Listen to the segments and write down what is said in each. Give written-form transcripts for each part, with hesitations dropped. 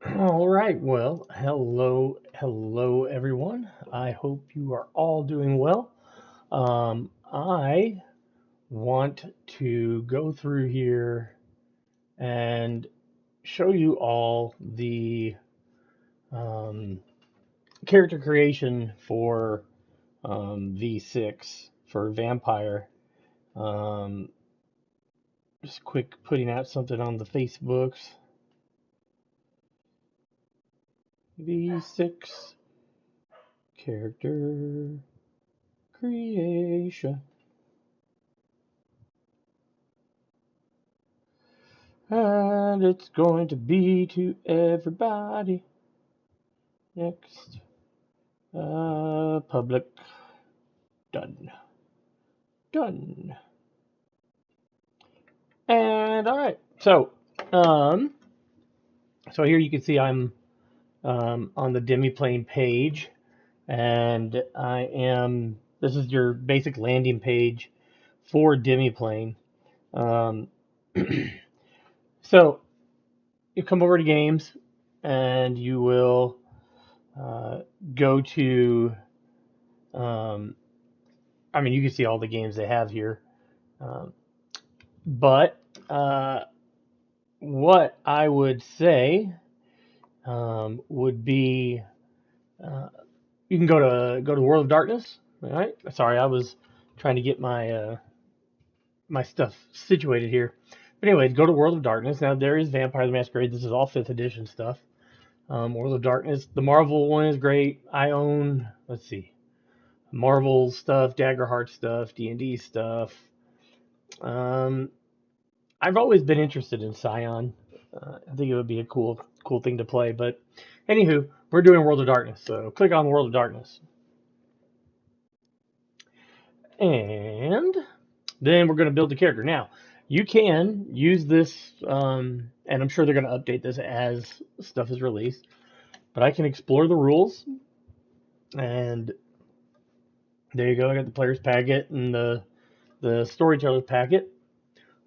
All right, well, hello everyone. I hope you are all doing well. I want to go through here and show you all the um, character creation for V6 for Vampire. Um, just quick putting out something on the Facebooks. V6 character creation. And it's going to be to everybody. Next. Public. Done. Done. And all right. Um, so here you can see I'm on the Demiplane page, and this is your basic landing page for Demiplane. Um, so you come over to games, and you will uh, go to um, I mean, you can see all the games they have here. Um, but what I would say would be uh, you can go to World of Darkness. All right. Sorry, I was trying to get my stuff situated here. But anyways, go to World of Darkness. Now there is Vampire the Masquerade. This is all 5th edition stuff. World of Darkness. The Marvel one is great. I own, let's see, Marvel stuff, Daggerheart stuff, D&D stuff. Um, I've always been interested in Scion. I think it would be a cool thing to play. But anywho, we're doing World of Darkness, so click on World of Darkness, and then we're going to build the character. Now, you can use this, and I'm sure they're going to update this as stuff is released. But I can explore the rules, and there you go. I got the player's packet and the storyteller's packet.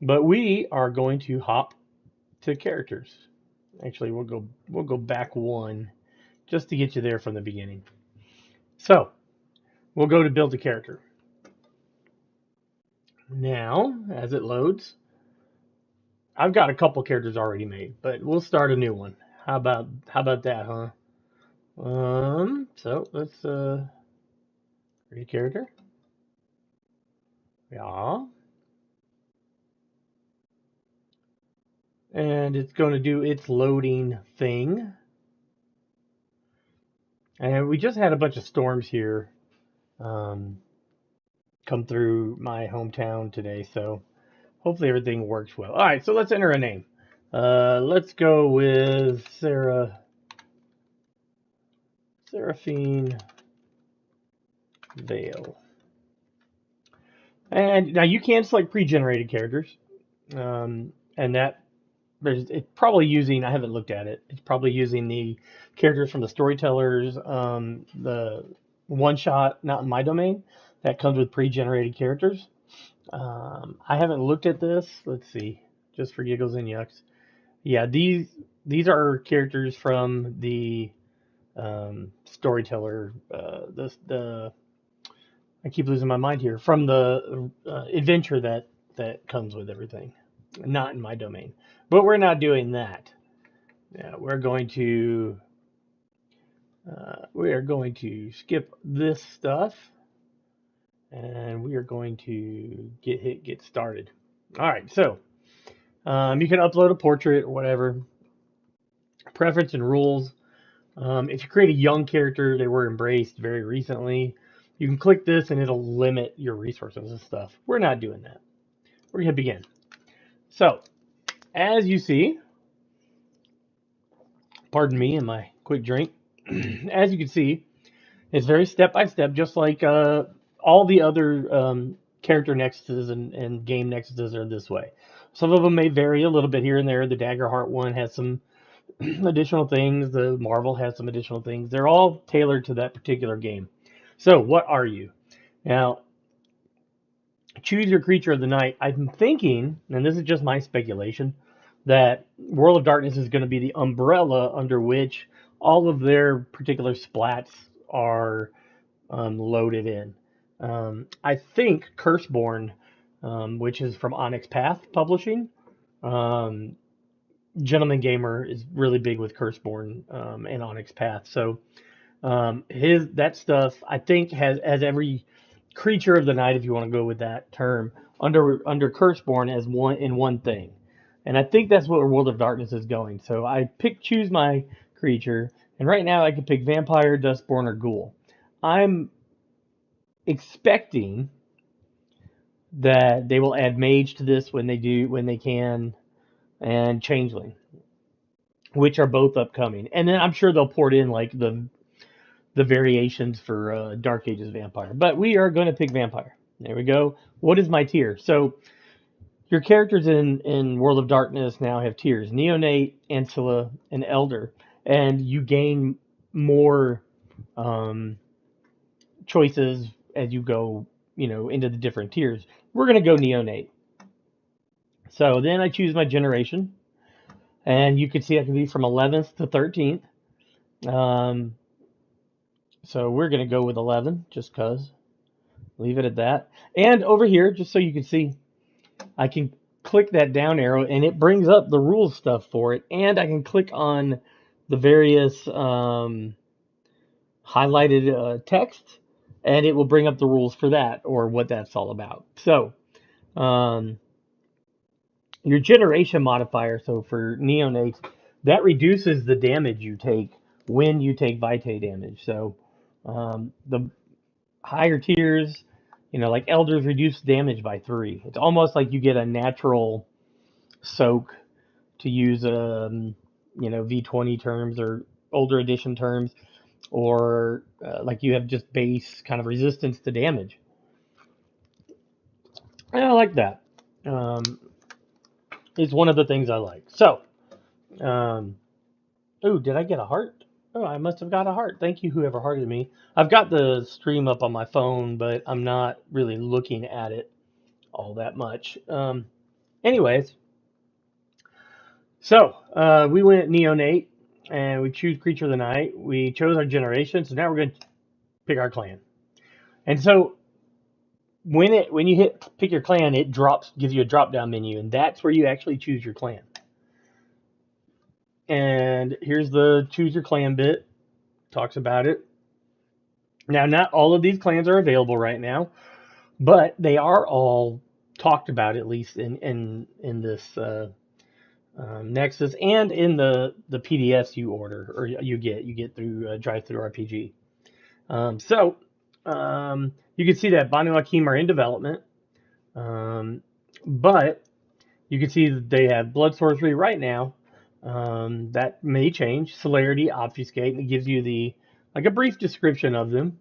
But we are going to hop to characters. Actually, we'll go back one just to get you there from the beginning. So we'll go to build a character. Now, as it loads, I've got a couple characters already made, but we'll start a new one. How about that, huh? So let's create a character. Yeah. And it's going to do its loading thing. And we just had a bunch of storms here um, come through my hometown today, so hopefully everything works well. All right, so let's enter a name. Let's go with Seraphine Vale. And now you can select pre-generated characters, and it's probably using. I haven't looked at it. It's probably using the characters from the storytellers, the one shot, not in my domain, that comes with pre-generated characters. I haven't looked at this. Let's see, just for giggles and yucks. Yeah, these are characters from the storyteller. The I keep losing my mind here from the adventure that comes with everything. Not in my domain, but we're not doing that. Yeah, we are going to skip this stuff, and we are going to get started. All right, so you can upload a portrait or whatever. Preference and rules. If you create a young character, they were embraced very recently. You can click this and it'll limit your resources and stuff. We're not doing that. We're going to begin. So, as you see, pardon me and my quick drink, as you can see, it's very step by step, just like all the other character nexuses and game nexuses are this way. Some of them may vary a little bit here and there. The Daggerheart one has some additional things. The Marvel has some additional things. They're all tailored to that particular game. So, what are you? Now, choose your creature of the night. I'm thinking, and this is just my speculation, that World of Darkness is going to be the umbrella under which all of their particular splats are loaded in. I think Curseborn, which is from Onyx Path Publishing, um, Gentleman Gamer is really big with Curseborn and Onyx Path. So his that stuff I think has every creature of the night, if you want to go with that term, under Curseborn as one thing. And I think that's what World of Darkness is going. So I choose my creature, and right now I can pick Vampire, Dustborn, or Ghoul. I'm expecting that they will add Mage to this when they can, and Changeling, which are both upcoming. And then I'm sure they'll port in like the variations for Dark Ages Vampire. But we are going to pick Vampire. There we go. What is my tier? So your characters in World of Darkness now have tiers: Neonate, Ancilla, and Elder, and you gain more um, choices as you go, into the different tiers. We're going to go Neonate. So then I choose my generation, and you can see I can be from 11th to 13th. Um, so we're going to go with 11 just because. Leave it at that. And over here, just so you can see, I can click that down arrow and it brings up the rules stuff for it. And I can click on the various highlighted text and it will bring up the rules for that or what that's all about. So um, your generation modifier, so for neonates, that reduces the damage you take when you take Vitae damage. So the higher tiers, like Elders reduce damage by 3. It's almost like you get a natural soak, to use V20 terms or older edition terms, or like you have just base kind of resistance to damage. And I like that. Um, it's one of the things I like. So, um, oh, did I get a heart? Oh, I must have got a heart. Thank you, whoever hearted me. I've got the stream up on my phone, but I'm not really looking at it all that much. Anyways, so we went Neonate, and we choose Creature of the Night. We chose our generation, so now we're going to pick our clan. And so when you hit pick your clan, it gives you a drop down menu, and that's where you actually choose your clan. And here's the choose your clan bit. Talks about it. Now, not all of these clans are available right now, but they are all talked about, at least in this Nexus and in the PDFs you order or you get through Drive Through RPG. So you can see that Banu Hakim are in development, but you can see that they have Blood Sorcery right now. That may change. Celerity, Obfuscate, and it gives you a brief description of them.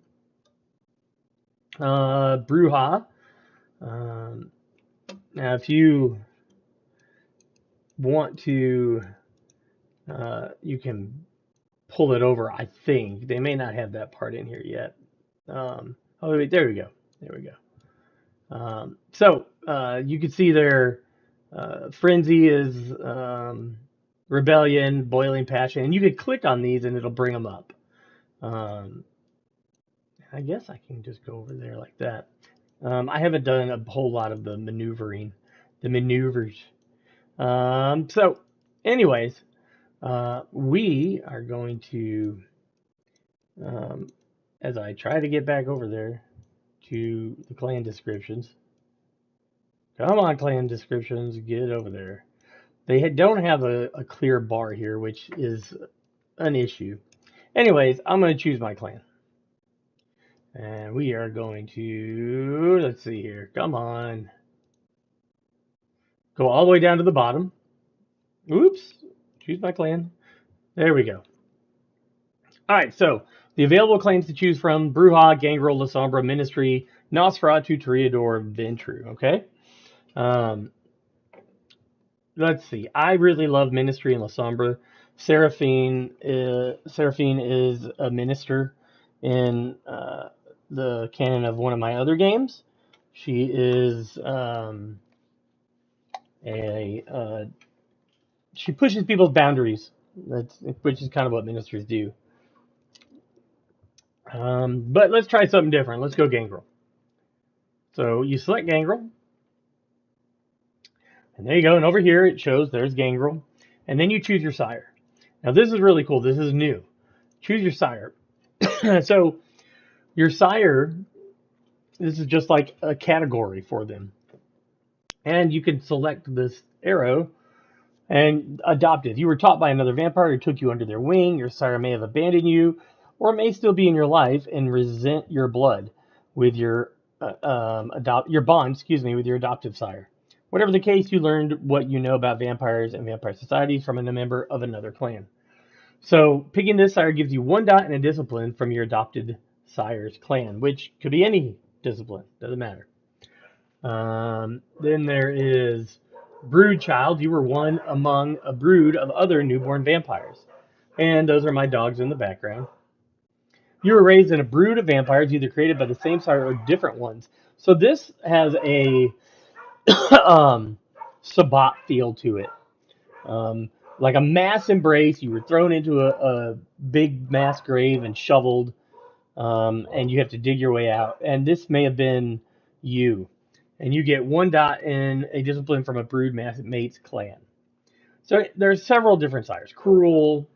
Bruja. Now, if you want to, you can pull it over. I think they may not have that part in here yet. Oh wait, there we go. There we go. So you can see their frenzy is rebellion, boiling passion, and you could click on these and it'll bring them up. I guess I can just go over there like that. I haven't done a whole lot of the maneuvering, the maneuvers. So, anyways, we are going to, as I try to get back over there to the clan descriptions. Come on, clan descriptions, get over there. They don't have a clear bar here, which is an issue. Anyways, I'm going to choose my clan. And we are going to, let's see here, come on. Go all the way down to the bottom. Oops, choose my clan. There we go. All right, so the available clans to choose from: Bruja, Gangrel, La Sombra, Ministry, Nosferatu, Toreador, Ventru. Okay. Um, let's see. I really love Ministry and La Sombra. Seraphine is a minister in the canon of one of my other games. She is a she pushes people's boundaries. Which is kind of what ministers do. But let's try something different. Let's go Gangrel. So you select Gangrel, and there you go. And over here it shows there's Gangrel, and then you choose your sire. Now this is really cool. This is new. Choose your sire. So your sire, this is just like a category for them, and you can select this arrow and adopt it. If you were taught by another vampire who took you under their wing, your sire may have abandoned you, or may still be in your life and resent your blood with your your bond, with your adoptive sire. Whatever the case, you learned what you know about vampires and vampire societies from a member of another clan. So picking this sire gives you 1 dot and a discipline from your adopted sire's clan, which could be any discipline, doesn't matter. Then there is Brood Child. You were one among a brood of other newborn vampires. And those are my dogs in the background. You were raised in a brood of vampires, either created by the same sire or different ones. So this has a Sabbat feel to it. Like a mass embrace. You were thrown into a big mass grave and shoveled, and you have to dig your way out. And this may have been you. And you get 1 dot in a discipline from a brood mate's clan. So there's several different sires. Cruel,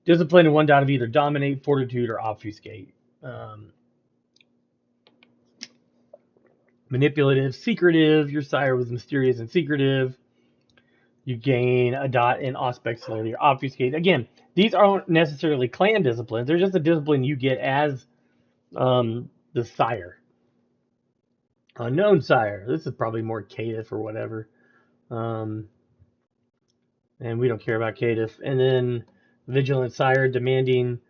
discipline and 1 dot of either dominate, fortitude, or obfuscate. Manipulative, secretive. Your sire was mysterious and secretive. You gain a dot in aspect, celerity, or obfuscate. Again, these aren't necessarily clan disciplines. They're just a discipline you get as the sire. Unknown sire. This is probably more caitiff or whatever. And we don't care about caitiff. And then vigilant sire, demanding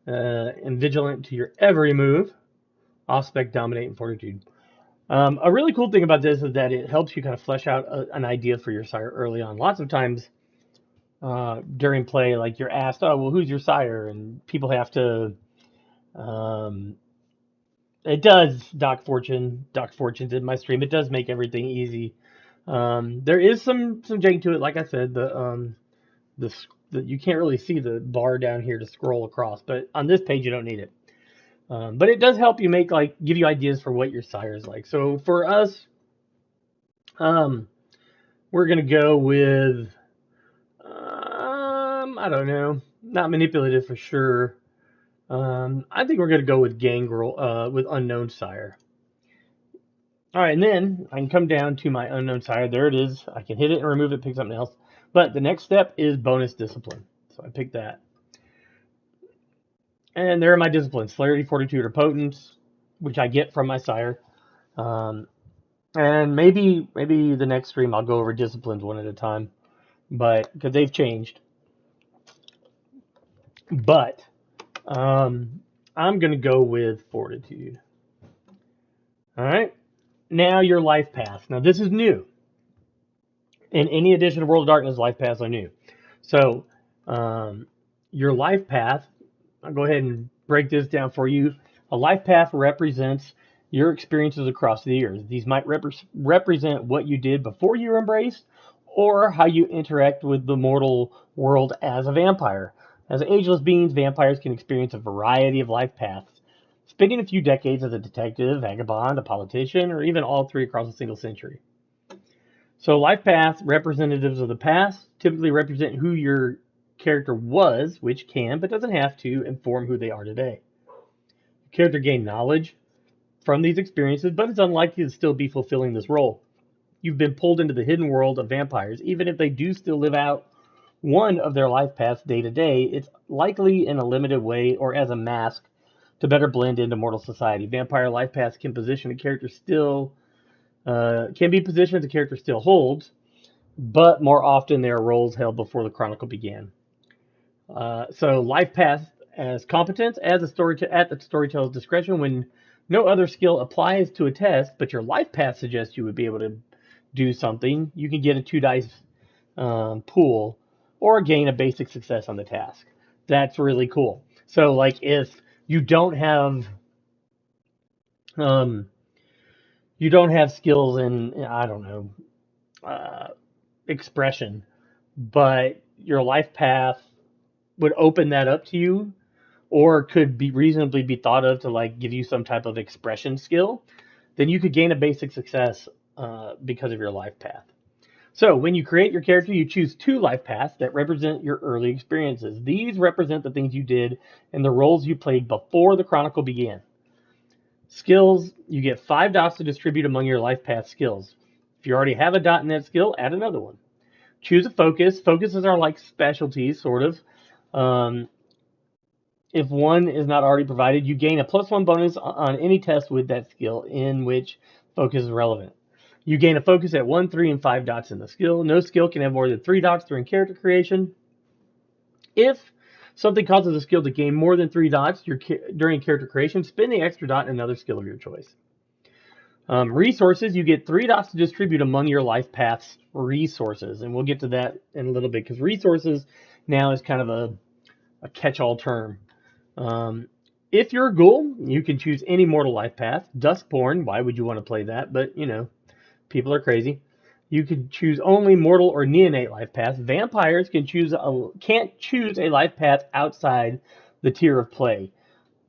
and vigilant to your every move. Aspect, dominate, and fortitude. A really cool thing about this is that it helps you kind of flesh out an idea for your sire early on. Lots of times during play, like you're asked, oh, well, who's your sire? And people have to, it does, Doc Fortune's in my stream. It does make everything easy. There is some jank to it. Like I said, the you can't really see the bar down here to scroll across, but on this page you don't need it. But it does help you give you ideas for what your sire is like. So for us, we're gonna go with I don't know, not manipulative for sure. I think we're gonna go with Gangrel, with unknown sire. All right, and then I can come down to my unknown sire. There it is. I can hit it and remove it, pick something else. But the next step is bonus discipline. So I pick that. And there are my disciplines: celerity, fortitude, or potence, which I get from my sire. And maybe the next stream I'll go over disciplines one at a time, but because they've changed. But I'm gonna go with fortitude. All right. Now your life path. Now this is new. In any edition of World of Darkness, life paths are new. So your life path, I'll go ahead and break this down for you. A life path represents your experiences across the years. These might represent what you did before you were embraced, or how you interact with the mortal world as a vampire. As ageless beings, vampires can experience a variety of life paths, spending a few decades as a detective, vagabond, a politician, or even all three across a single century. So life path representatives of the past typically represent who your character was, which can, but doesn't have to, inform who they are today. The character gained knowledge from these experiences, but it's unlikely to still be fulfilling this role. You've been pulled into the hidden world of vampires. Even if they do still live out one of their life paths day to day, it's likely in a limited way or as a mask to better blend into mortal society. Vampire life paths can position a character still can be positioned the character still holds, but more often they are roles held before the chronicle began. So life path as competence as a at the storyteller's discretion when no other skill applies to a test, but your life path suggests you would be able to do something. You can get a 2 dice pool or gain a basic success on the task. That's really cool. So like if you don't have skills in, I don't know, uh, expression, but your life path would open that up to you, or could be reasonably be thought of to like give you some type of expression skill, then you could gain a basic success because of your life path. So when you create your character, you choose 2 life paths that represent your early experiences. These represent the things you did and the roles you played before the chronicle began. Skills, you get 5 dots to distribute among your life path skills. If you already have a dot in that skill, add another one. Choose a focus. Focuses are like specialties, sort of. Um, if one is not already provided, you gain a +1 bonus on any test with that skill in which focus is relevant. You gain a focus at 1, 3, and 5 dots in the skill. No skill can have more than 3 dots during character creation. If something causes a skill to gain more than 3 dots during character creation, spend the extra dot in another skill of your choice. Resources, you get 3 dots to distribute among your life path's resources. And we'll get to that in a little bit because resources now is kind of a catch-all term. If you're a ghoul, you can choose any mortal life path. Duskborn, why would you want to play that? But, you know, people are crazy. You can choose only mortal or neonate life paths. Vampires can't choose a life path outside the tier of play.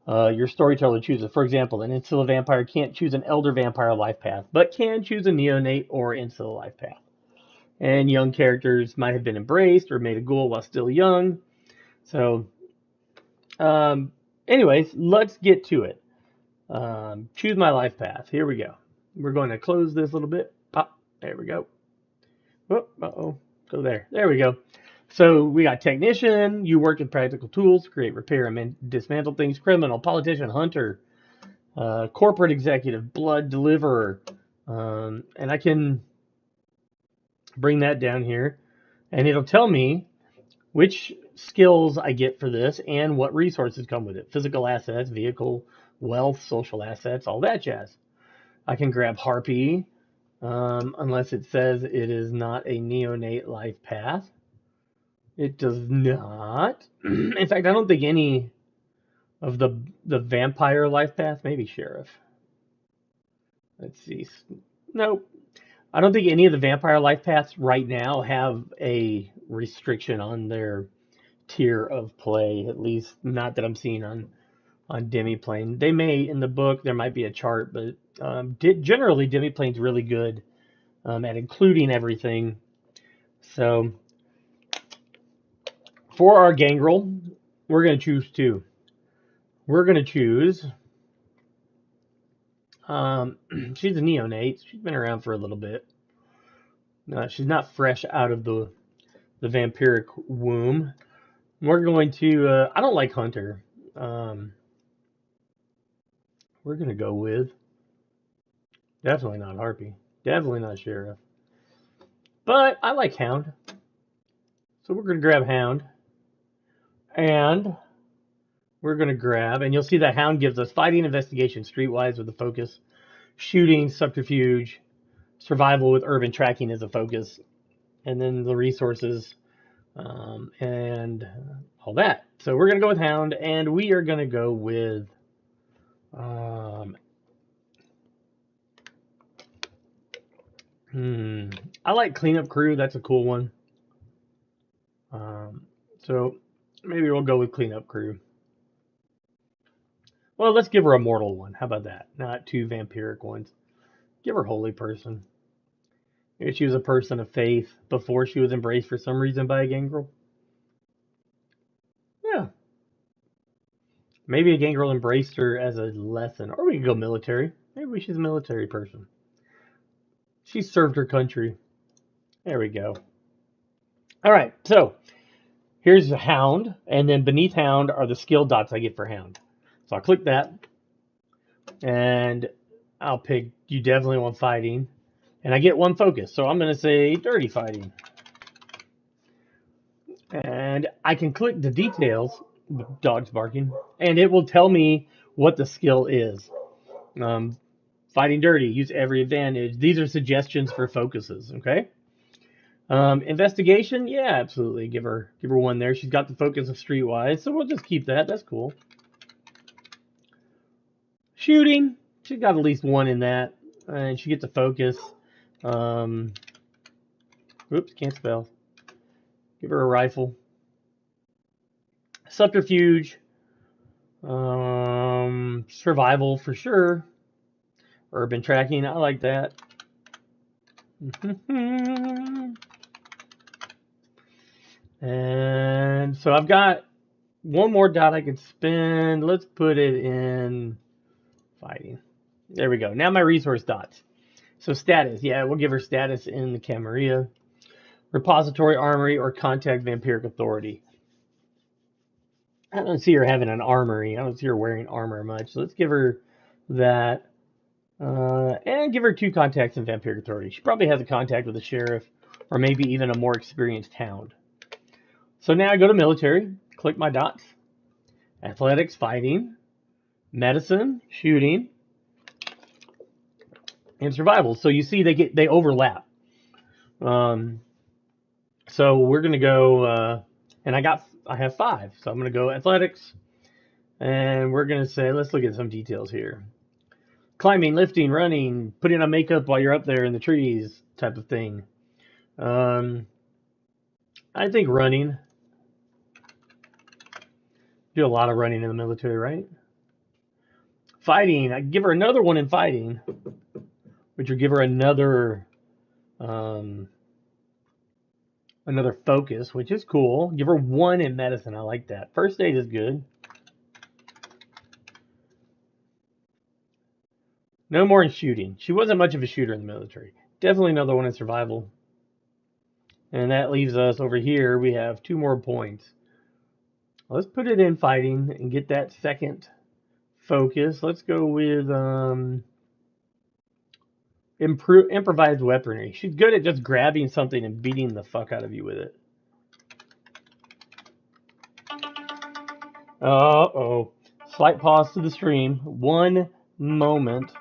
Your storyteller chooses. For example, an Insular vampire can't choose an elder vampire life path, but can choose a neonate or Insular life path. And young characters might have been embraced or made a ghoul while still young. So, anyways, let's get to it. Choose my life path. Here we go. We're going to close this a little bit. Pop. There we go. Oh, uh-oh. Go there. There we go. So we got technician. You work with practical tools to create, repair, and dismantle things. Criminal, politician, hunter, corporate executive, blood deliverer. And I can bring that down here. And it'll tell me which skills I get for this and what resources come with it. Physical assets, vehicle, wealth, social assets, all that jazz. I can grab Harpy, unless it says it is not a neonate life path. It does not. In fact, I don't think any of the vampire life path, maybe Sheriff. Let's see. Nope. I don't think any of the vampire life paths right now have a restriction on their tier of play, at least not that I'm seeing on Demiplane. They may in the book, there might be a chart, but generally Demiplane's really good at including everything. So for our gangrel, we're going to choose 2. We're going to choose, she's a neonate. She's been around for a little bit. She's not fresh out of the vampiric womb. We're going to, I don't like hunter. We're going to go with, definitely not harpy. Definitely not sheriff. But I like hound. So we're going to grab hound. And we're going to grab, and you'll see that hound gives us fighting, investigation, streetwise with a focus, shooting, subterfuge, survival with urban tracking as a focus, and then the resources and all that. So we're going to go with hound, and we are going to go with I like cleanup crew. That's a cool one. So maybe we'll go with cleanup crew. Well, let's give her a mortal one. How about that? Not 2 vampiric ones. Give her holy person. Maybe she was a person of faith before she was embraced for some reason by a gangrel. Yeah. Maybe a gangrel embraced her as a lesson. Or we could go military. Maybe she's a military person. She served her country. There we go. All right, so here's the hound, and then beneath hound are the skill dots I get for hound. So I'll click that, and I'll pick, you definitely want fighting, and I get 1 focus. So I'm going to say dirty fighting. And I can click the details, dogs barking, and it will tell me what the skill is. Fighting dirty, use every advantage. These are suggestions for focuses, okay? Investigation, yeah, absolutely. Give her 1 there. She's got the focus of streetwise, so we'll just keep that. That's cool. Shooting, she's got at least 1 in that, and she gets a focus. Oops, can't spell. Give her a rifle. Subterfuge. Survival for sure. Urban tracking, I like that. And so I've got one more dot I can spend. Let's put it in fighting. There we go. Now my resource dots. So status. Yeah, we'll give her status in the Camarilla. Repository, armory, or contact vampiric authority. I don't see her having an armory. I don't see her wearing armor much. So let's give her that. And give her 2 contacts in vampiric authority. She probably has a contact with the sheriff, or maybe even a more experienced hound. So now I go to military, click my dots. Athletics, fighting, medicine, shooting, and survival. So you see they overlap. So we're gonna go, and I have 5, so I'm gonna go athletics, and we're gonna say let's look at some details here: climbing, lifting, running, putting on makeup while you're up there in the trees, type of thing. I think running. Do a lot of running in the military, right? Fighting. I give her another one in fighting, which would give her um, another focus, which is cool. Give her 1 in medicine. I like that. First aid is good. No more in shooting. She wasn't much of a shooter in the military. Definitely another one in survival. And that leaves us over here. We have 2 more points. Let's put it in fighting and get that second focus. Let's go with improvised weaponry. She's good at just grabbing something and beating the fuck out of you with it. Uh-oh. Slight pause to the stream. 1 moment.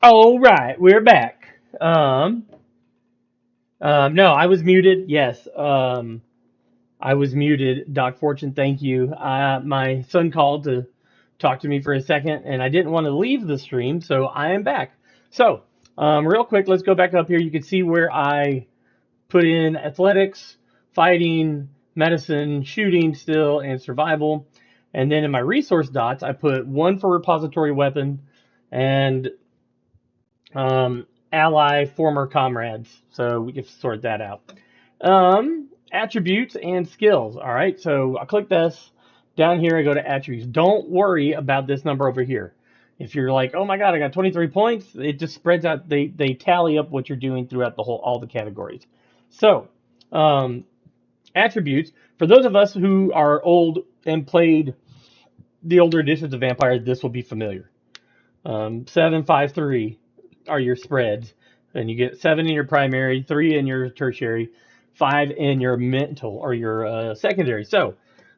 All right, we're back. No, I was muted. Yes, I was muted. Doc Fortune, thank you. My son called to talk to me for a second, and I didn't want to leave the stream, so I am back. So, real quick, let's go back up here. You can see where I put in athletics, fighting, medicine, shooting still, and survival. And then in my resource dots, I put one for repository weapon and ally, former comrades. So we can sort that out. Attributes and skills. All right, so I click this. Down here, I go to attributes. Don't worry about this number over here. If you're like, oh my god, I got 23 points, it just spreads out. They tally up what you're doing throughout the whole all the categories. So, um, attributes for those of us who are old and played the older editions of Vampire, this will be familiar. 7, 5, 3 are your spreads, and you get 7 in your primary, 3 in your tertiary, 5 in your mental or your secondary. So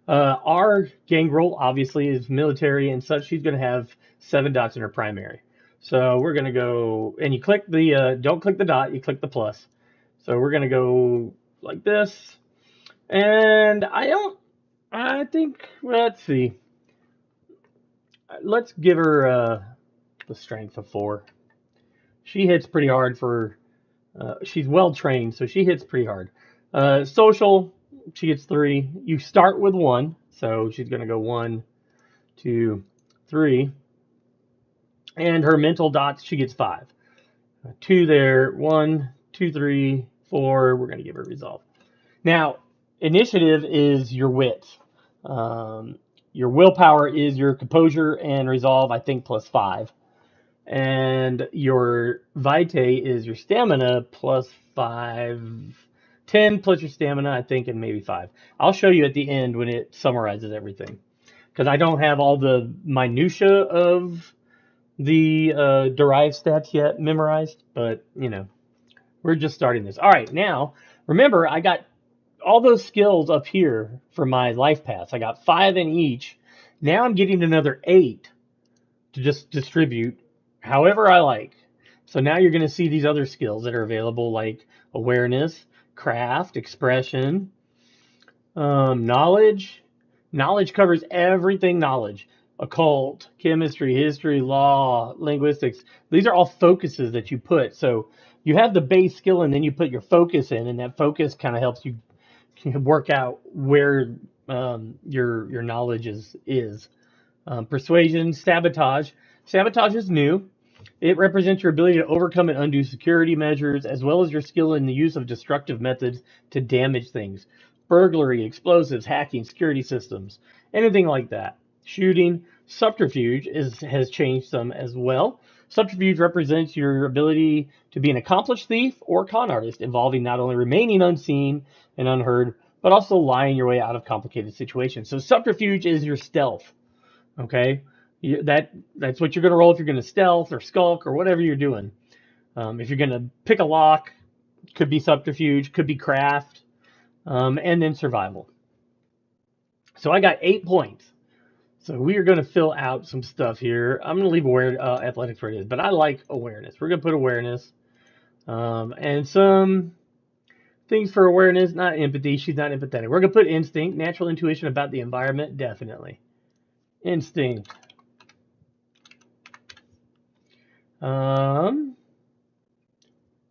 our gangrel obviously is military and such. She's going to have 7 dots in her primary. So we're going to go, and you click the don't click the dot, you click the plus. So we're going to go like this, and I think, let's see, let's give her the strength of 4. She hits pretty hard for. She's well trained, so she hits pretty hard. Social, she gets 3. You start with 1, so she's gonna go 1, 2, 3, and her mental dots she gets 5. 2 there, 1, 2, 3, 4. We're gonna give her resolve. Now, initiative is your wit. Your willpower is your composure and resolve. I think plus 5. And your vitae is your stamina plus 5, 10 plus your stamina, I think, and maybe 5. I'll show you at the end when it summarizes everything, because I don't have all the minutia of the derived stats yet memorized, but we're just starting this. All right, now remember I got all those skills up here for my life paths. I got 5 in each. Now I'm getting another 8 to just distribute however I like. So now you're going to see these other skills that are available, like awareness, craft, expression, knowledge. Knowledge covers everything knowledge. Occult, chemistry, history, law, linguistics. These are all focuses that you put. So you have the base skill and then you put your focus in, and that focus kind of helps you work out where your knowledge is. Persuasion, sabotage. Sabotage is new. It represents your ability to overcome and undo security measures, as well as your skill in the use of destructive methods to damage things. Burglary, explosives, hacking, security systems, anything like that. Shooting, subterfuge has changed some as well. Subterfuge represents your ability to be an accomplished thief or con artist, involving not only remaining unseen and unheard, but also lying your way out of complicated situations. So subterfuge is your stealth. Okay, that's what you're going to roll if you're going to stealth or skulk or whatever you're doing. If you're going to pick a lock, could be subterfuge, could be craft, and then survival. So I got 8 points. So we are going to fill out some stuff here. I'm going to leave athletics where it is, but I like awareness. We're going to put awareness and some things for awareness. Not empathy. She's not empathetic. We're going to put instinct, natural intuition about the environment. Definitely. Instinct.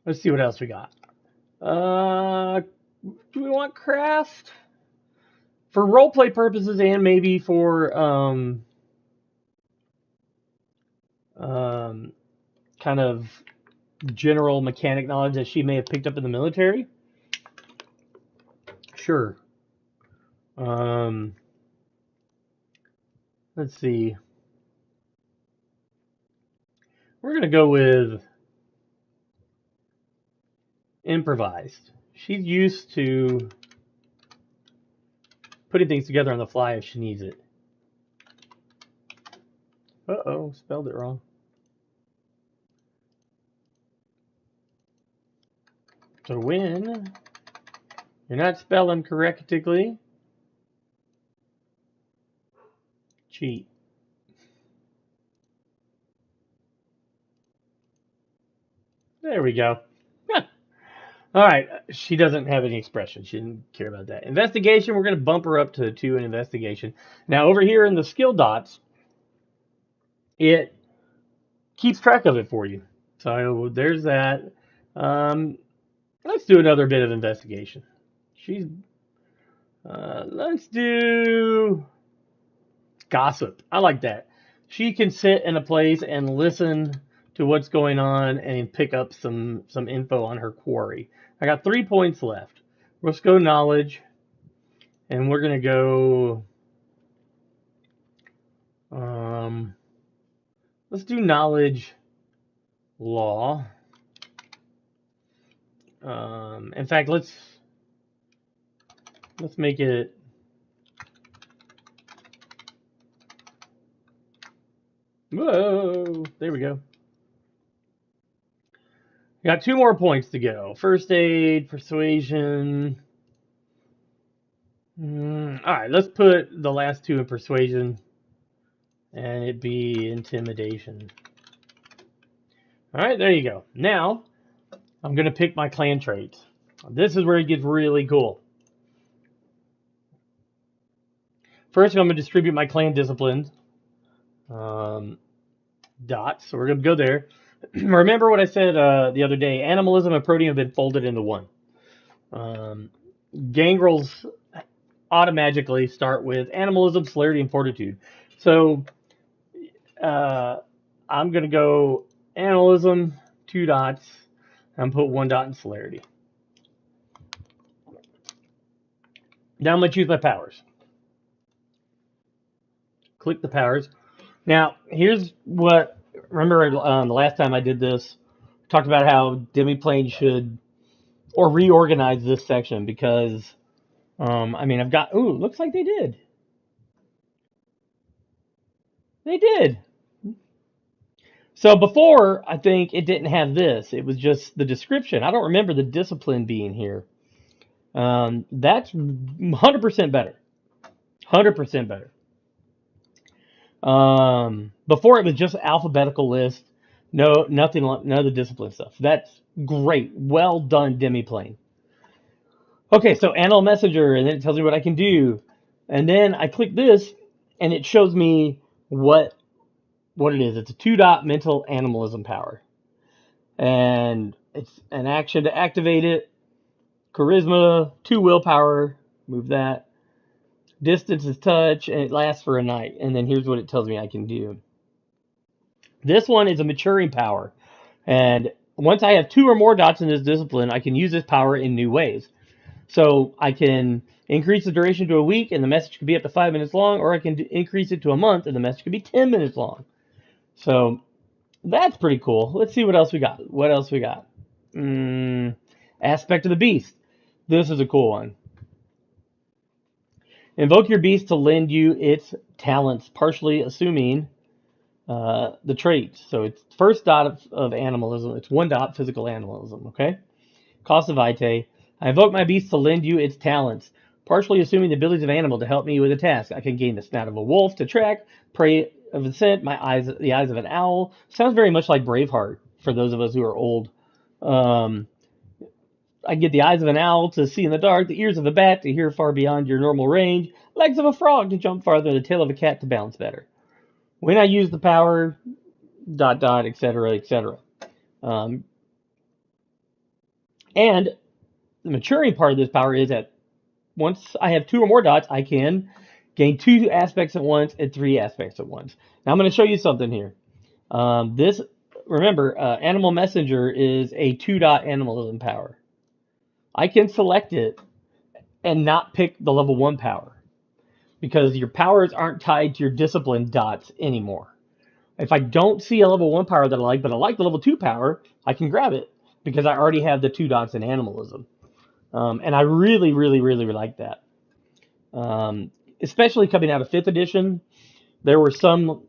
Let's see what else we got. Do we want craft? For roleplay purposes and maybe for kind of general mechanic knowledge that she may have picked up in the military? Sure. Let's see. We're going to go with improvised. She's used to putting things together on the fly if she needs it. Uh-oh, spelled it wrong. So when you're not spelling correctly, cheat. There we go. All right. She doesn't have any expression. She didn't care about that. Investigation, we're going to bump her up to 2 in investigation. Now, over here in the skill dots, it keeps track of it for you. So there's that. Um, let's do another bit of investigation. She's. Let's do gossip. I like that. She can sit in a place and listen to what's going on and pick up some info on her quarry. I got 3 points left. Let's go knowledge, and we're gonna go. Um, let's do knowledge law. In fact, let's make it. Whoa! There we go. Got 2 more points to go. First aid, persuasion. All right, let's put the last 2 in persuasion, and it'd be intimidation. All right, there you go. Now I'm gonna pick my clan traits. This is where it gets really cool. First, I'm gonna distribute my clan disciplines. Dots. So we're gonna go there. Remember what I said the other day? Animalism and protein have been folded into one. Gangrels automatically start with animalism, celerity, and fortitude. So I'm going to go animalism, 2 dots, and put 1 dot in celerity. Now I'm going to choose my powers. Click the powers. Now, here's what, remember the last time I did this, talked about how Demiplane should, or reorganize this section because, I've got, looks like they did. They did. So before, I think it didn't have this. It was just the description. I don't remember the discipline being here. That's 100% better. 100% better. Before it was just alphabetical list. No, nothing, none of the discipline stuff. That's great. Well done, Demiplane. Okay, so Animal Messenger, and then it tells me what I can do. And then I click this, and it shows me what it is. It's a 2 dot mental animalism power. And it's an action to activate it. Charisma, 2 willpower, move that. Distance is touch, and it lasts for a night. And then here's what it tells me I can do. This one is a maturing power. And once I have 2 or more dots in this discipline, I can use this power in new ways. So I can increase the duration to a week, and the message could be up to 5 minutes long, or I can increase it to a month, and the message could be 10 minutes long. So that's pretty cool. Let's see what else we got. What else we got? Aspect of the beast. This is a cool one. Invoke your beast to lend you its talents, partially assuming the traits. So it's first dot of animalism. It's 1 dot physical animalism. Okay. Cost of Vitae. I invoke my beast to lend you its talents, partially assuming the abilities of animal to help me with a task. I can gain the snout of a wolf to track, prey of a scent, the eyes of an owl. Sounds very much like Braveheart for those of us who are old. I get the eyes of an owl to see in the dark, the ears of a bat to hear far beyond your normal range, legs of a frog to jump farther, the tail of a cat to bounce better. When I use the power, ... etc., etc. And the maturing part of this power is that once I have 2 or more dots, I can gain 2 aspects at once and 3 aspects at once. Now I'm going to show you something here. Remember, Animal Messenger is a 2 dot animalism power. I can select it and not pick the level 1 power because your powers aren't tied to your discipline dots anymore. If I don't see a level 1 power that I like, but I like the level 2 power, I can grab it because I already have the 2 dots in animalism. And I really, really, really like that. Especially coming out of 5th edition, there were some,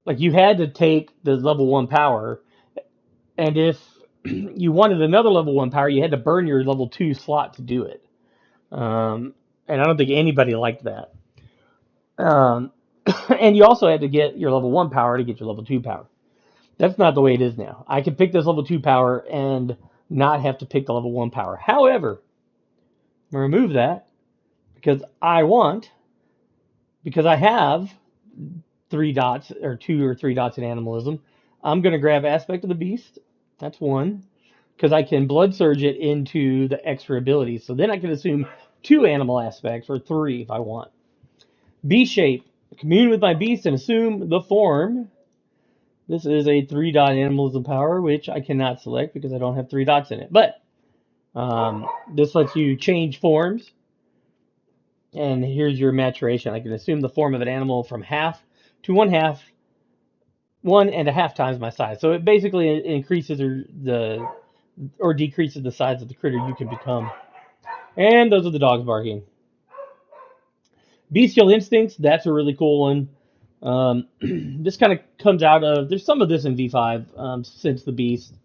like you had to take the level 1 power, and if you wanted another level 1 power, you had to burn your level 2 slot to do it. And I don't think anybody liked that. And you also had to get your level 1 power to get your level 2 power. That's not the way it is now. I can pick this level 2 power and not have to pick the level 1 power. However, I'm going to remove that because because I have 3 dots or 2 or 3 dots in animalism. I'm going to grab Aspect of the Beast. That's 1. Because I can Blood Surge it into the extra abilities. So then I can assume 2 animal aspects or 3 if I want. Beast Shape. Commune with my beast and assume the form. This is a 3-dot animalism power, which I cannot select because I don't have 3 dots in it. But this lets you change forms. And here's your maturation. I can assume the form of an animal from half to 1/2, 1.5 times my size. So it basically increases or decreases the size of the critter you can become. And those are the dogs barking. Bestial Instincts, that's a really cool one. This kind of comes out of, there's some of this in V5 since the Beast.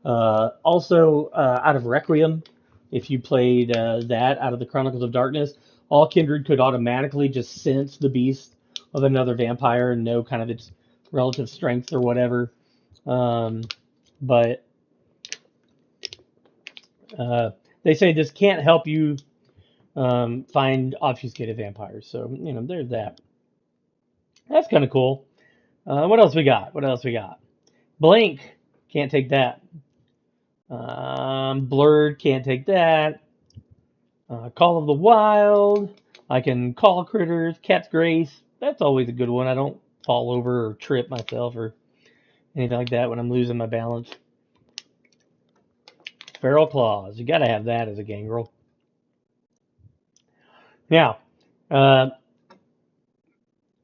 Also out of Requiem, if you played that out of the Chronicles of Darkness, all kindred could automatically just sense the beast of another vampire and know kind of its relative strengths or whatever. But they say this can't help you find obfuscated vampires. So, there's that. That's kind of cool. What else we got? Blank, can't take that. Blurred, can't take that. Call of the Wild, I can call critters. Cat's Grace, that's always a good one. I don't fall over or trip myself or anything like that when I'm losing my balance. Feral Claws, you gotta have that as a gangrel. Now, for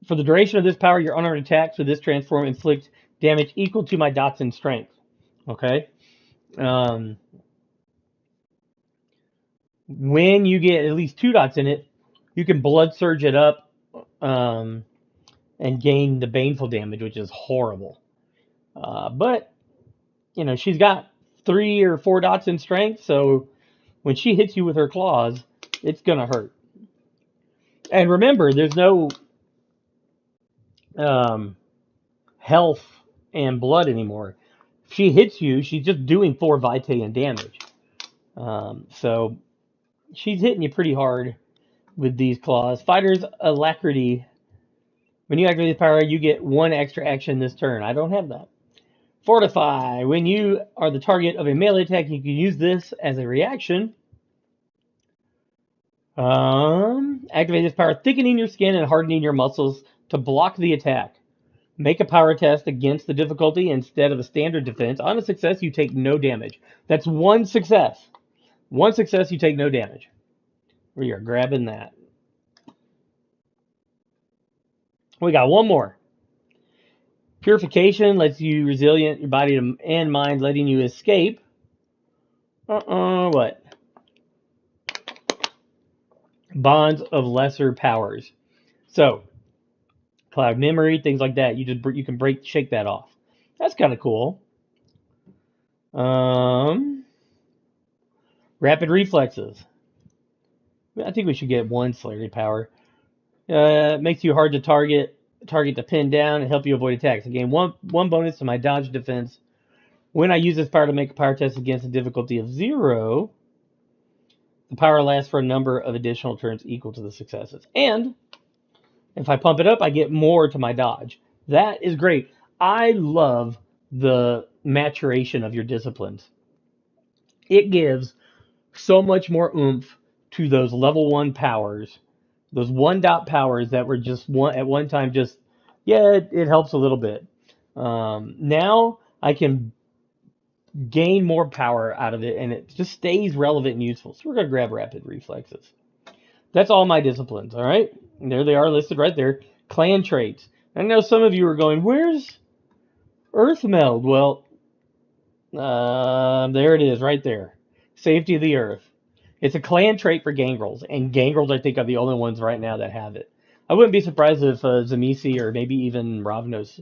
the duration of this power, your unarmed attacks with this transform inflict damage equal to my dots in strength. Okay? When you get at least 2 dots in it, you can Blood Surge it up and gain the baneful damage, which is horrible. But, she's got 3 or 4 dots in strength, so when she hits you with her claws, it's going to hurt. And remember, there's no health and blood anymore. If she hits you, she's just doing 4 vitae and damage. So she's hitting you pretty hard with these claws. Fighter's Alacrity. When you activate this power, you get 1 extra action this turn. I don't have that. Fortify. When you are the target of a melee attack, you can use this as a reaction. Activate this power, thickening your skin and hardening your muscles to block the attack. Make a power test against the difficulty instead of a standard defense. On a success, you take no damage. That's 1 success. 1 success, you take no damage. We are grabbing that. We got 1 more. Purification lets you resilient your body and mind, letting you escape. What? Bonds of lesser powers. So, cloud memory, things like that. You can shake that off. That's kind of cool. Rapid reflexes. I think we should get 1 celerity power. Makes you hard to target to pin down and help you avoid attacks. I gain one bonus to my dodge defense. When I use this power to make a power test against a difficulty of 0, the power lasts for a number of additional turns equal to the successes. And if I pump it up, I get more to my dodge. That is great. I love the maturation of your disciplines. It gives so much more oomph to those level 1 powers, those 1-dot powers that were just at one time just, it helps a little bit. Now I can gain more power out of it, and it just stays relevant and useful. So we're going to grab rapid reflexes. That's all my disciplines, all right? And there they are listed right there. Clan traits. I know some of you are going, where's Earth Meld? Well, there it is right there. Safety of the Earth. It's a clan trait for gangrels, and gangrels, I think, are the only ones right now that have it. I wouldn't be surprised if Zamisi or maybe even Ravnos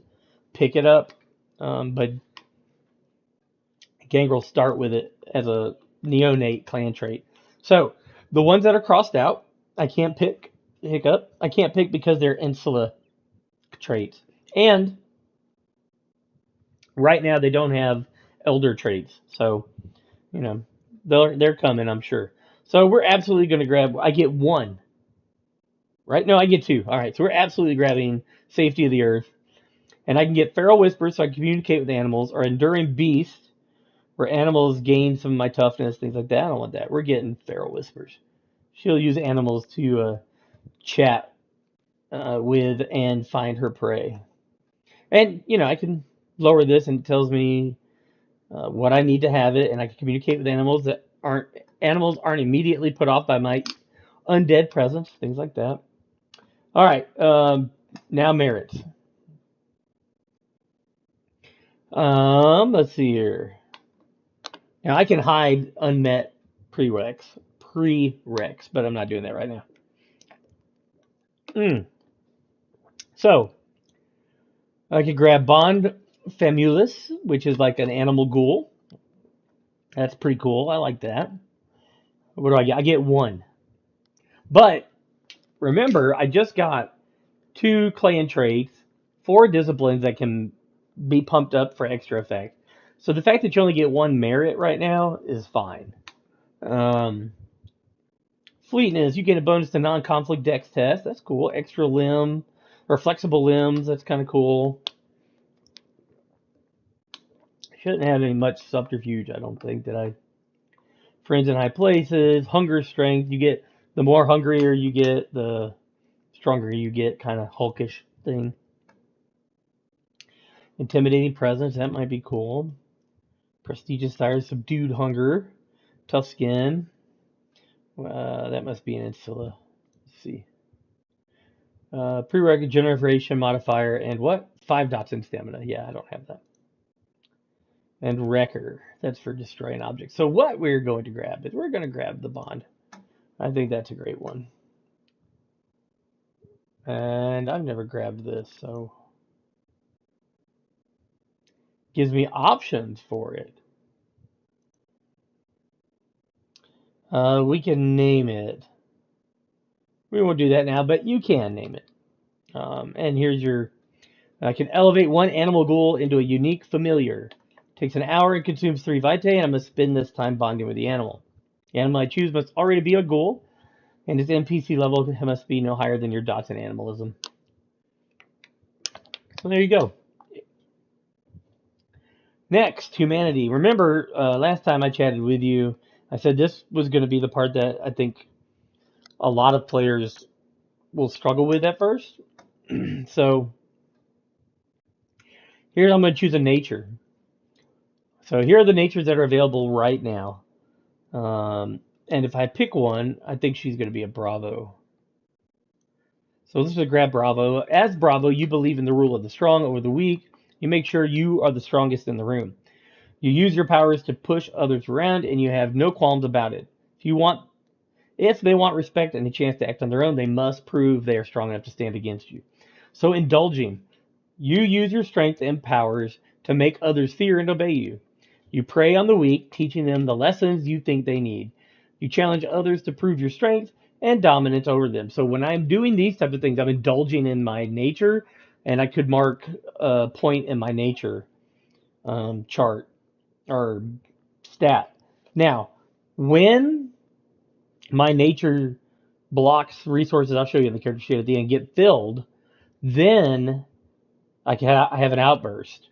pick it up, but gangrels start with it as a neonate clan trait. So, the ones that are crossed out, I can't pick. Hiccup. I can't pick because they're insula traits. And Right now, they don't have elder traits, so you know they're coming, I'm sure. So we're absolutely going to grab. I get one, right? No, I get two. All right, so we're absolutely grabbing Safety of the Earth, and I can get Feral Whisper, so I can communicate with animals, or Enduring Beast, where animals gain some of my toughness, things like that. I don't want that. We're getting Feral Whispers. She'll use animals to chat with and find her prey. And, I can lower this and it tells me what I need to have it, and I can communicate with animals aren't immediately put off by my undead presence, things like that. All right, now merits. Let's see here. Now I can hide unmet prereqs, but I'm not doing that right now. So I could grab Bond Famulus, which is like an animal ghoul. That's pretty cool. I like that. What do I get? I get one. But remember, I just got two clan traits, four disciplines that can be pumped up for extra effect. So the fact that you only get one merit right now is fine. Um, Fleetness, you get a bonus to non-conflict dex test. That's cool. Extra limb or flexible limbs. That's kind of cool. Shouldn't have any much subterfuge, I don't think, that I. Friends in high places, hunger strength. You get the more hungrier you get, the stronger you get, kind of hulkish thing. Intimidating presence, that might be cool. Prestigious desire, subdued hunger, tough skin. That must be an Ancilla. Let's see. Prerequisite generation modifier and what? 5 dots in stamina. Yeah, I don't have that. And Wrecker. That's for destroying objects. So what we're going to grab is we're going to grab the Bond. I think that's a great one. And I've never grabbed this, so gives me options for it. We can name it. We won't do that now, but you can name it. And here's your. I can elevate one animal ghoul into a unique familiar. Takes an hour and consumes 3 vitae, and I'm going to spend this time bonding with the animal. The animal I choose must already be a ghoul, and its NPC level must be no higher than your dots in animalism. So there you go. Next, humanity. Remember, last time I chatted with you, I said this was going to be the part that I think a lot of players will struggle with at first. So here I'm going to choose a nature. So here are the natures that are available right now. And if I pick one, I think she's going to be a Bravo. So this is a grab Bravo. As Bravo, you believe in the rule of the strong over the weak. You make sure you are the strongest in the room. You use your powers to push others around, and you have no qualms about it. If they want respect and a chance to act on their own, they must prove they are strong enough to stand against you. So indulging. You use your strength and powers to make others fear and obey you. You prey on the weak, teaching them the lessons you think they need. You challenge others to prove your strength and dominance over them. So when I'm doing these types of things, I'm indulging in my nature, and I could mark a point in my nature chart or stat. Now, when my nature blocks resources, I'll show you in the character sheet at the end, get filled, then I have an outburst,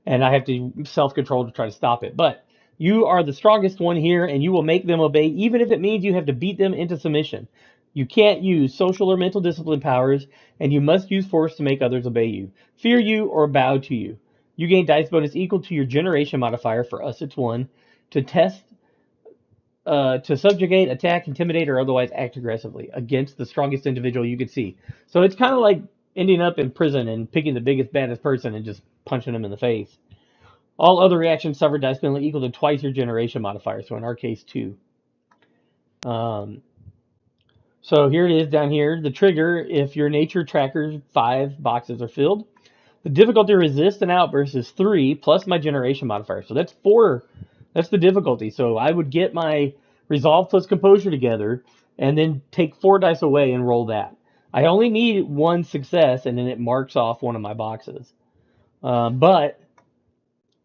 and I have to self-control to try to stop it. But you are the strongest one here, and you will make them obey, even if it means you have to beat them into submission. You can't use social or mental discipline powers, and you must use force to make others obey you, fear you, or bow to you. You gain dice bonus equal to your generation modifier. For us, it's 1. To test, to subjugate, attack, intimidate, or otherwise act aggressively against the strongest individual you can see. So it's kind of like ending up in prison and picking the biggest, baddest person and just punching them in the face. All other reactions suffer dice penalty equal to twice your generation modifier, so in our case, 2. So here it is down here. The trigger, if your nature tracker's 5 boxes are filled. The difficulty to resist an outburst is 3 plus my generation modifier. So that's 4. That's the difficulty. So I would get my resolve plus composure together and then take 4 dice away and roll that. I only need 1 success, and then it marks off one of my boxes. But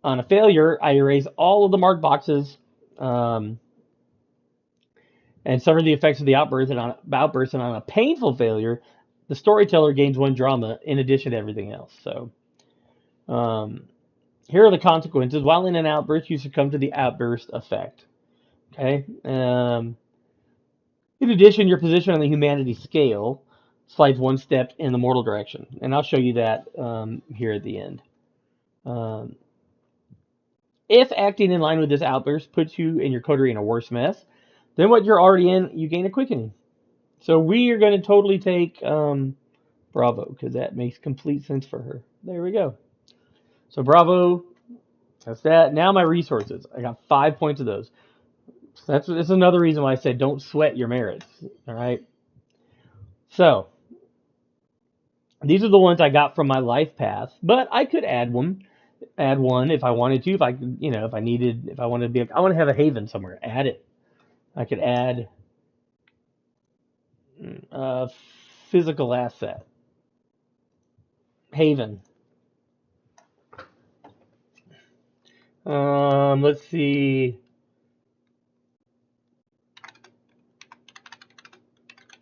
On a failure, I erase all of the marked boxes um, and suffer the effects of the outburst. And on a painful failure, the storyteller gains one drama in addition to everything else. So um, here are the consequences. While in an outburst, you succumb to the outburst effect. Okay. In addition, your position on the humanity scale slides one step in the mortal direction, and I'll show you that here at the end. Um, if acting in line with this outburst puts you and your coterie in a worse mess than what you're already in, you gain a quickening. So we are going to totally take Bravo because that makes complete sense for her. There we go. So Bravo, that's that. Now my resources. I got 5 points of those. So that's another reason why I said don't sweat your merits. All right. So these are the ones I got from my life path, but I could add one if I wanted to, if I could, if I needed, if I wanted to be, I want to have a haven somewhere, add it. I could add a physical asset, haven. Let's see,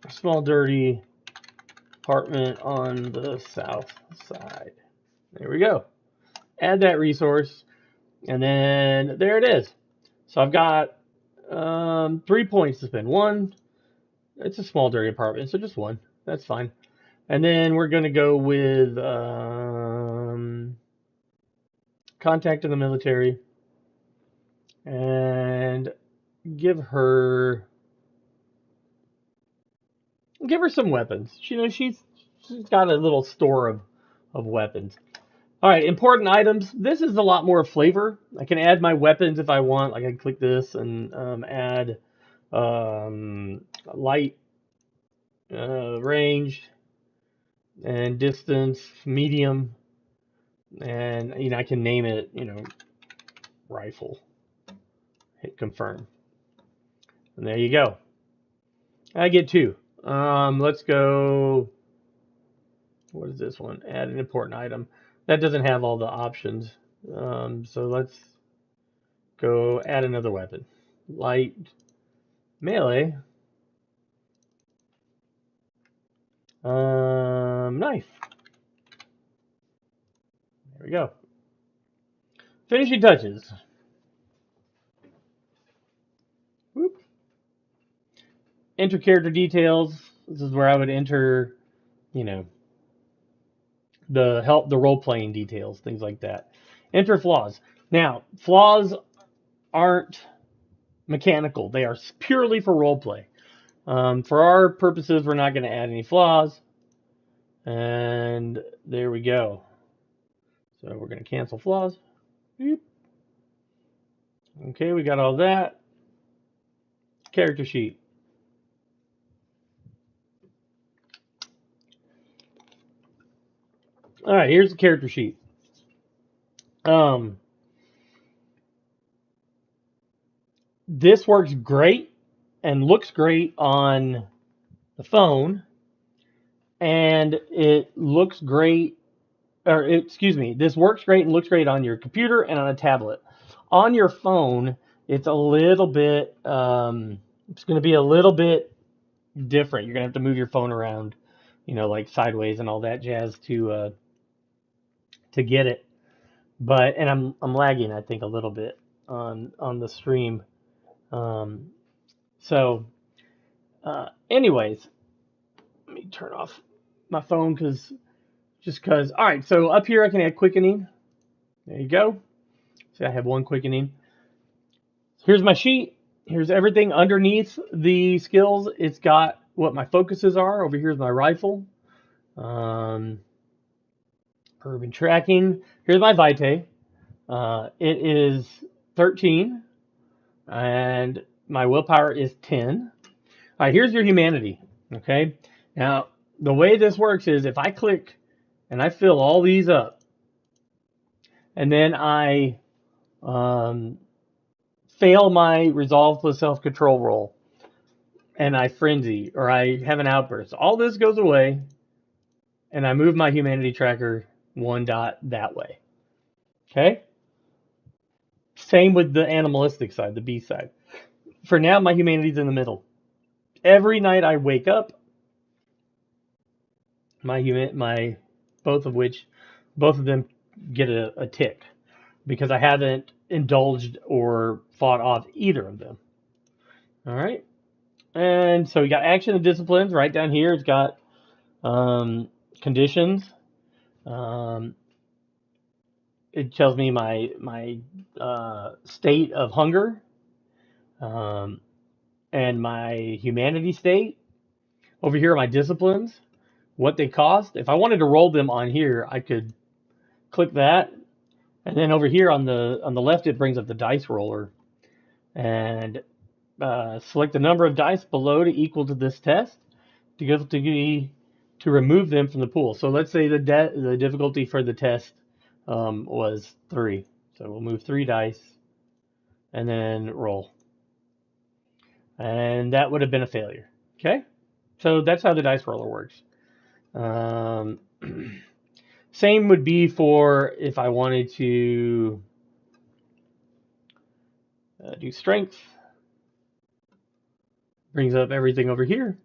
a small dirty apartment on the south side. There we go. Add that resource, and then there it is. So I've got 3 points to spend. One, it's a small dirty apartment, so just one. That's fine. And then we're going to go with contact in the military and give her some weapons. She's got a little store of weapons. All right, important items. This is a lot more flavor. I can add my weapons if I want. Like I can click this and add light, range, and distance, medium, and I can name it, rifle. Hit confirm, and there you go. I get 2. Let's go. What is this one? Add an important item. That doesn't have all the options. So let's go add another weapon. Light, melee, knife. There we go. Finishing touches. Whoop. Enter character details. This is where I would enter, the role playing details, things like that. Enter flaws. Now, flaws aren't mechanical. They are purely for role play. For our purposes, we're not going to add any flaws. And there we go. So we're going to cancel flaws. Beep. Okay, we got all that. Character sheet. All right, here's the character sheet. This works great and looks great on the phone, and it looks great, or excuse me, this works great and looks great on your computer and on a tablet. On your phone, it's a little bit, it's going to be a little bit different. You're going to have to move your phone around, like sideways and all that jazz to get it. But and I'm lagging, I think, a little bit on the stream. So, anyways, let me turn off my phone because. All right, so up here I can add quickening. There you go. See, I have 1 quickening. Here's my sheet. Here's everything underneath the skills. It's got what my focuses are. Over here's my rifle. Urban tracking. Here's my vitae. It is 13, and my willpower is 10. All right, here's your humanity. Okay. Now, the way this works is if I click and I fill all these up, and then I fail my resolve plus self-control roll, and I frenzy, or I have an outburst, all this goes away, and I move my humanity tracker 1 dot that way. Okay? Same with the animalistic side, the B side. For now, my humanity's in the middle. Every night I wake up, my both of them get a tick because I haven't indulged or fought off either of them. All right. And so we got action and disciplines right down here. It's got conditions. Um, it tells me my state of hunger um, and my humanity state. Over here are my disciplines, what they cost. If I wanted to roll them on here, I could click that, and then over here on the left it brings up the dice roller and select the number of dice below to equal to this test to remove them from the pool. So let's say the difficulty for the test was 3. So we'll move 3 dice and then roll. And that would have been a failure. Okay? So that's how the dice roller works. Um, same would be for if I wanted to do strength. Brings up everything over here.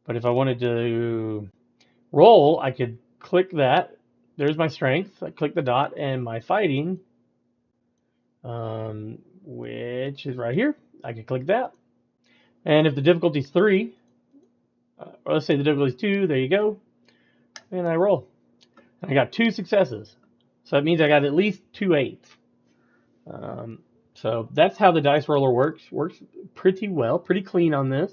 But if I wanted to roll, I could click that. There's my strength. I click the dot and my fighting, which is right here. I can click that. And if the difficulty is 3, or let's say the difficulty is 2, there you go. And I roll. I got 2 successes. So that means I got at least 2 8s. So that's how the dice roller works. Works pretty well, pretty clean on this.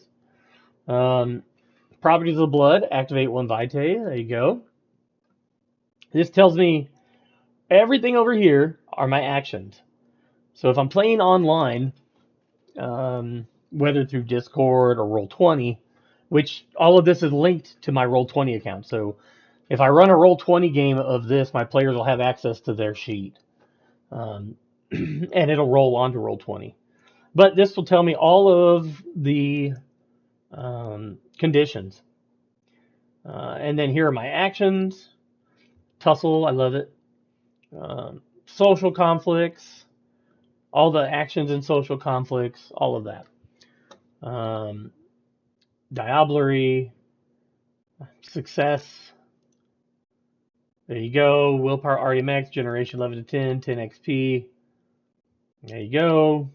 Properties of the blood, activate 1 vitae. There you go. This tells me everything over here are my actions. So if I'm playing online, whether through Discord or Roll20, which all of this is linked to my Roll20 account. So if I run a Roll20 game of this, my players will have access to their sheet. And it'll roll onto Roll20. But this will tell me all of the conditions. And then here are my actions. Tussle, I love it. Social conflicts, all the actions in social conflicts, all of that. Diablerie, success. There you go. Willpower already max, generation 11 to 10, 10 XP. There you go.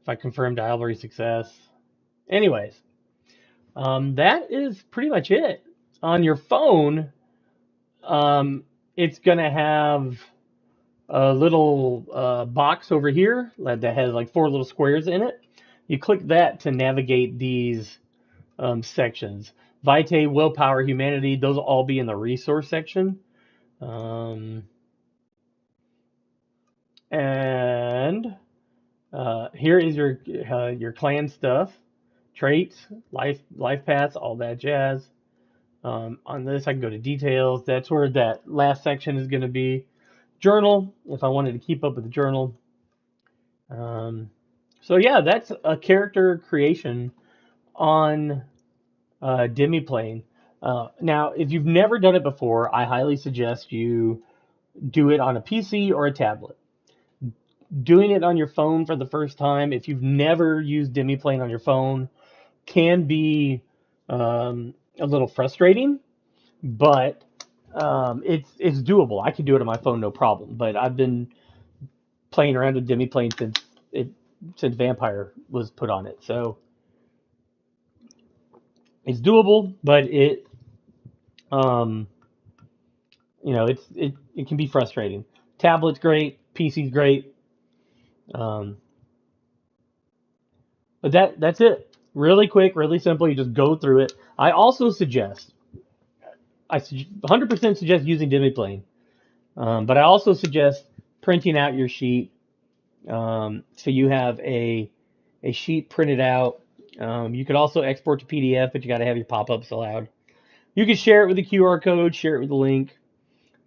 If I confirm Diablerie success. Anyways, that is pretty much it. On your phone, it's going to have a little box over here that has like 4 little squares in it. You click that to navigate these sections. Vitae, willpower, humanity, those will all be in the resource section. And here is your clan stuff, traits, life paths, all that jazz. On this, I can go to details. That's where that last section is going to be. Journal, if I wanted to keep up with the journal. So yeah, that's a character creation on Demiplane. Now, if you've never done it before, I highly suggest you do it on a PC or a tablet. Doing it on your phone for the first time, if you've never used Demiplane on your phone, can be a little frustrating, but it's doable. I can do it on my phone, no problem. But I've been playing around with Demiplane since Vampire was put on it, so it's doable. But it it can be frustrating. Tablet's great, PC's great, but that's it. Really quick, really simple. You just go through it. I also suggest, 100% suggest using Demiplane, but I also suggest printing out your sheet. So you have a sheet printed out. You could also export to PDF, but you got to have your pop-ups allowed. You can share it with a QR code, share it with a link,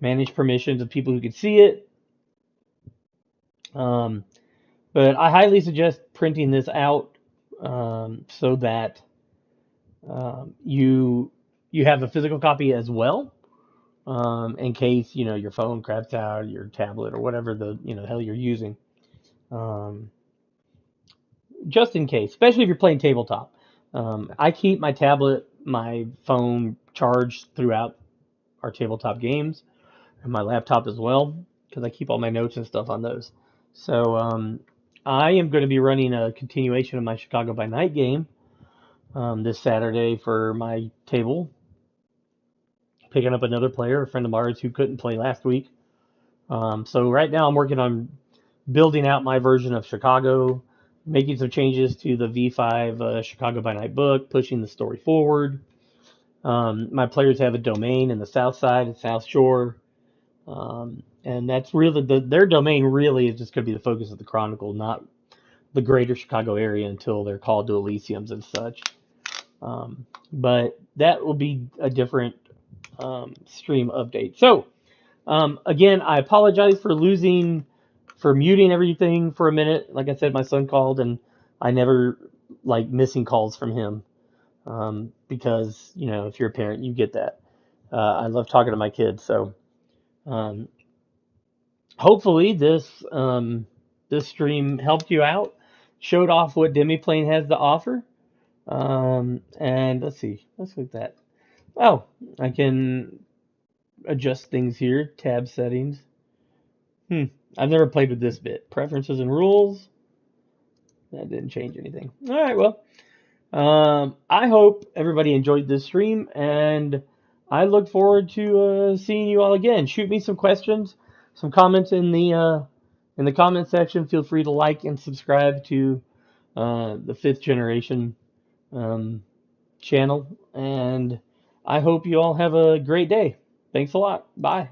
manage permissions of people who can see it. But I highly suggest printing this out so that you have a physical copy as well. in case, your phone craps out, your tablet, or whatever the hell you're using. Um, just in case, especially if you're playing tabletop. I keep my tablet, my phone charged throughout our tabletop games, and my laptop as well, because I keep all my notes and stuff on those. So I am going to be running a continuation of my Chicago by Night game this Saturday for my table, picking up another player, a friend of ours who couldn't play last week. So right now I'm working on building out my version of Chicago, making some changes to the V5 Chicago by Night book, pushing the story forward. My players have a domain in the South Side and South Shore, and that's really their domain really is just going to be the focus of the Chronicle, not the greater Chicago area until they're called to Elysiums and such. But that will be a different stream update. So again, I apologize for muting everything for a minute. Like I said, my son called and I never like missing calls from him. Because, if you're a parent, you get that. I love talking to my kids. So, um, hopefully this stream helped you out, showed off what Demiplane has to offer. And let's see, let's look at that. Oh, I can adjust things here, tab settings. I've never played with this bit. Preferences and rules. That didn't change anything. All right, well, I hope everybody enjoyed this stream, and I look forward to seeing you all again. Shoot me some questions, some comments in the comment section. Feel free to like and subscribe to the Fifth Generation channel, and I hope you all have a great day. Thanks a lot. Bye.